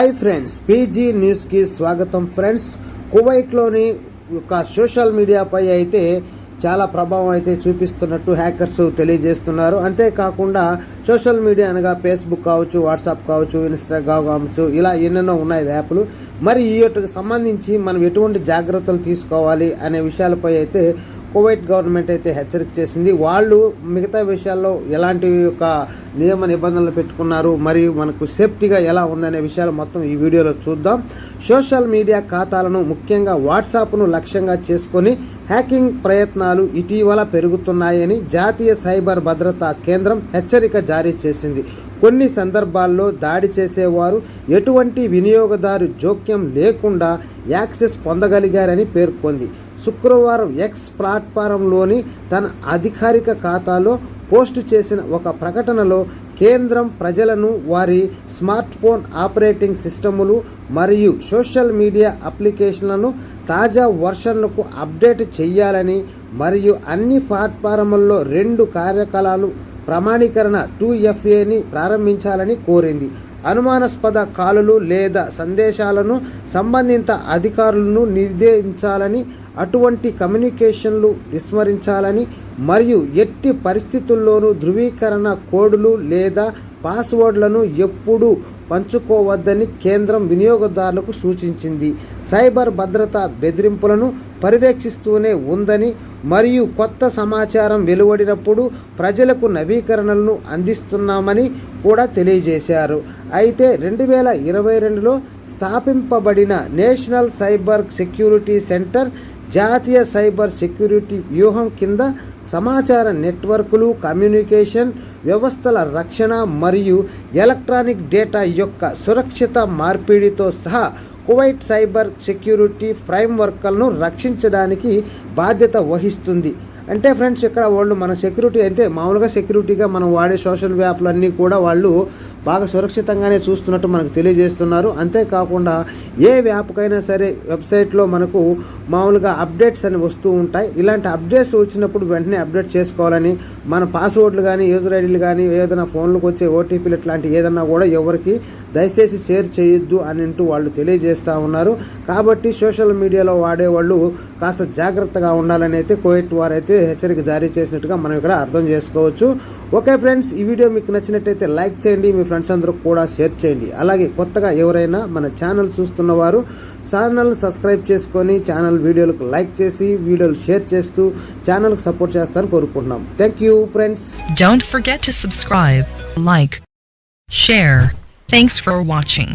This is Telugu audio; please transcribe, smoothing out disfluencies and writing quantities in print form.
హాయ్ ఫ్రెండ్స్, పీజీ న్యూస్కి స్వాగతం. ఫ్రెండ్స్, కువైట్లోని ఒక సోషల్ మీడియాపై అయితే చాలా ప్రభావం అయితే చూపిస్తున్నట్టు హ్యాకర్స్ తెలియజేస్తున్నారు. అంతేకాకుండా సోషల్ మీడియా అనగా ఫేస్బుక్ కావచ్చు, వాట్సాప్ కావచ్చు, ఇన్స్టాగ్రామ్ కావచ్చు, ఇలా ఎన్నెన్నో ఉన్నాయి యాప్లు. మరి వీటికి సంబంధించి మనం ఎటువంటి జాగ్రత్తలు తీసుకోవాలి అనే విషయాలపై అయితే కువైట్ గవర్నమెంట్ అయితే హెచ్చరిక చేసింది. వాళ్ళు మిగతా విషయాల్లో ఎలాంటి ఒక నియమ నిబంధనలు పెట్టుకున్నారు, మరియు మనకు సేఫ్టీగా ఎలా ఉందనే విషయాలు మొత్తం ఈ వీడియోలో చూద్దాం. సోషల్ మీడియా ఖాతాలను ముఖ్యంగా వాట్సాప్ను లక్ష్యంగా చేసుకొని హ్యాకింగ్ ప్రయత్నాలు ఇటీవల పెరుగుతున్నాయని జాతీయ సైబర్ భద్రతా కేంద్రం హెచ్చరిక జారీ చేసింది. కొన్ని సందర్భాల్లో దాడి చేసేవారు ఎటువంటి వినియోగదారు జోక్యం లేకుండా యాక్సెస్ పొందగలిగారని పేర్కొంది. శుక్రవారం ఎక్స్ ప్లాట్ఫారంలోని తన అధికారిక ఖాతాలో పోస్టు చేసిన ఒక ప్రకటనలో కేంద్రం ప్రజలను వారి స్మార్ట్ ఫోన్ ఆపరేటింగ్ సిస్టములు మరియు సోషల్ మీడియా అప్లికేషన్లను తాజా వర్షన్లకు అప్డేట్ చేయాలని మరియు అన్ని ప్లాట్ఫారంలలో 2 కార్యకలాపాలు ప్రామాణీకరణ 2FAని ప్రారంభించాలని కోరింది. అనుమానాస్పద కాలులు లేదా సందేశాలను సంబంధిత అధికారులను నిర్దేశించాలని, అటువంటి కమ్యూనికేషన్లు విస్మరించాలని మరియు ఎట్టి పరిస్థితుల్లోనూ ధృవీకరణ కోడ్లు లేదా పాస్వర్డ్లను ఎప్పుడూ పంచుకోవద్దని కేంద్రం వినియోగదారులకు సూచించింది. సైబర్ భద్రతా బెదిరింపులను పర్యవేక్షిస్తూనే ఉందని మరియు కొత్త సమాచారం వెలువడినప్పుడు ప్రజలకు నవీకరణలను అందిస్తున్నామని కూడా తెలియజేశారు. అయితే 2022లో స్థాపింపబడిన నేషనల్ సైబర్ సెక్యూరిటీ సెంటర్ జాతీయ సైబర్ సెక్యూరిటీ వ్యూహం కింద సమాచార నెట్వర్కులు, కమ్యూనికేషన్ వ్యవస్థల రక్షణ మరియు ఎలక్ట్రానిక్ డేటా యొక్క సురక్షిత మార్పిడితో సహా కువైట్ సైబర్ సెక్యూరిటీ ఫ్రేమ్వర్క్లను రక్షించడానికి బాధ్యత వహిస్తుంది. అంటే ఫ్రెండ్స్, ఇక్కడ వాళ్ళు మన సెక్యూరిటీ అయితే మామూలుగా సెక్యూరిటీగా మనం వాడే సోషల్ యాప్లు అన్నీ కూడా వాళ్ళు బాగా సురక్షితంగానే చూస్తున్నట్టు మనకు తెలియజేస్తున్నారు. అంతేకాకుండా ఏ యాప్కైనా సరే వెబ్సైట్లో మనకు మామూలుగా అప్డేట్స్ అని వస్తూ ఉంటాయి. ఇలాంటి అప్డేట్స్ వచ్చినప్పుడు వెంటనే అప్డేట్ చేసుకోవాలని, మన పాస్వర్డ్లు కానీ యూజర్ ఐడీలు కానీ ఏదైనా ఫోన్లకు వచ్చే ఓటీపీలు ఇట్లాంటి ఏదన్నా కూడా ఎవరికి దయచేసి షేర్ చేయొద్దు అని అంటూ వాళ్ళు తెలియజేస్తూ ఉన్నారు. కాబట్టి సోషల్ మీడియాలో వాడేవాళ్ళు కాస్త జాగ్రత్తగా ఉండాలని అయితే కువైట్ వారైతే హెచ్చరిక జారీ చేసినట్టుగా మనం ఇక్కడ అర్థం చేసుకోవచ్చు. ఓకే ఫ్రెండ్స్, ఈ వీడియో మీకు నచ్చినట్టయితే లైక్ చేయండి, మీ ఫ్రెండ్స్ అందరూ కూడా షేర్ చేయండి. అలాగే కొత్తగా ఎవరైనా మన ఛానల్ చూస్తున్నవారు ఛానల్ సబ్స్క్రైబ్ చేసుకొని ఛానల్ వీడియోలకు లైక్ చేసి వీడియోలు షేర్ చేస్తూ ఛానల్కి సపోర్ట్ చేస్తారని కోరుకుంటున్నాం. Thank you friends. Don't forget to subscribe, like, share. Thanks for watching.